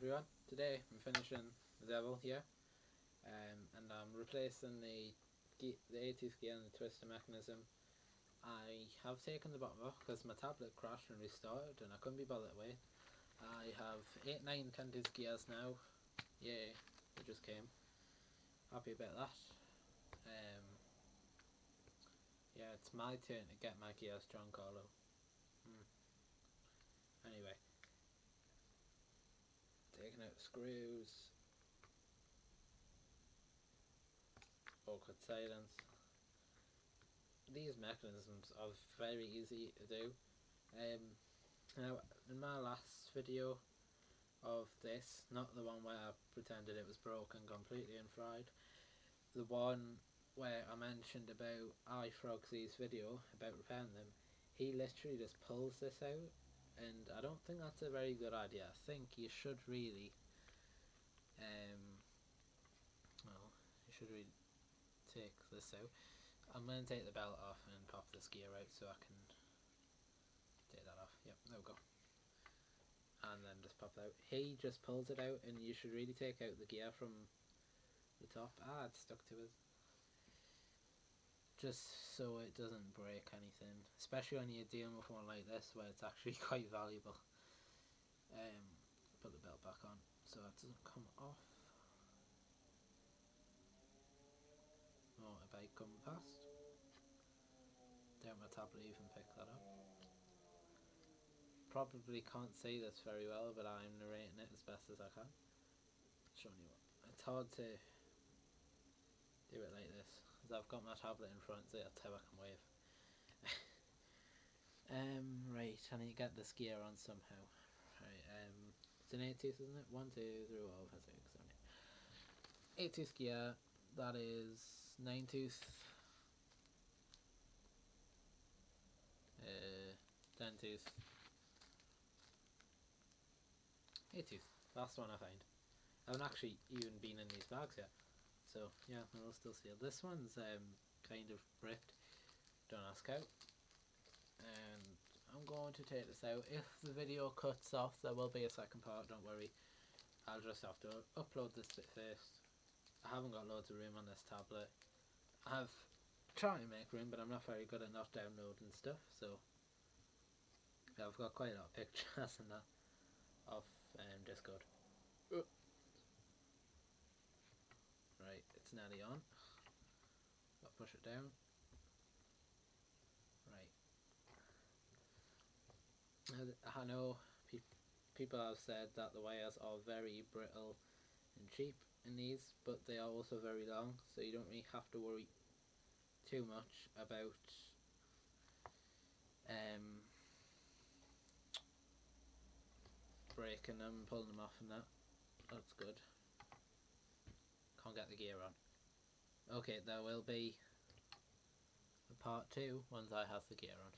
everyone, today I'm finishing the Devil here, and I'm replacing the A-tooth gear and the twister mechanism. I have taken the bottom off because my tablet crashed and restarted and I couldn't be bothered to wait. I have 8, 9, 10 tooth gears now. Yay, it just came. Happy about that. Yeah, it's my turn to get my gears drunk, Carlo. Anyway, taking out the screws. Awkward silence. These mechanisms are very easy to do. Now, in my last video of this, not the one where I pretended it was broken completely and fried, the one where I mentioned about iFrogsy's video about repairing them, he literally just pulls this out, and I don't think that's a very good idea. I think you should really, take this out. I'm going to take the belt off and pop this gear out so I can take that off. Yep, there we go. And then just pop it out. He just pulls it out, and you should really take out the gear from the top. It's stuck to it. Just so it doesn't break anything, especially when you're dealing with one like this where it's actually quite valuable. Put the belt back on so it doesn't come off. Motorbike coming past. Don't my tablet even pick that up. Probably can't see this very well, but I'm narrating it as best as I can. Showing you what. It's hard to do it like this because I've got my tablet in front, so that's how I can wave. Right, I need to get this gear on somehow. Right, it's an 8-tooth, isn't it? 1, 2, 3, 4, 5, 6, 7, 8. 8-tooth gear, that is 9-tooth. 10-tooth. 8-tooth, last one I find. I haven't actually even been in these bags yet. So yeah, they'll still sealed. This one's kind of bricked. Don't ask how. And I'm going to take this out. If the video cuts off, there will be a second part, don't worry. I'll just have to upload this bit first. I haven't got loads of room on this tablet. I've tried to make room, but I'm not very good at not downloading stuff, so yeah, I've got quite a lot of pictures and that of Discord. Right, it's nearly on. Got to push it down. Right. I know people have said that the wires are very brittle and cheap in these, but they are also very long, so you don't really have to worry too much about breaking them, pulling them off and that. That's good. Can't get the gear on. Okay, there will be a part 2 once I have the gear on.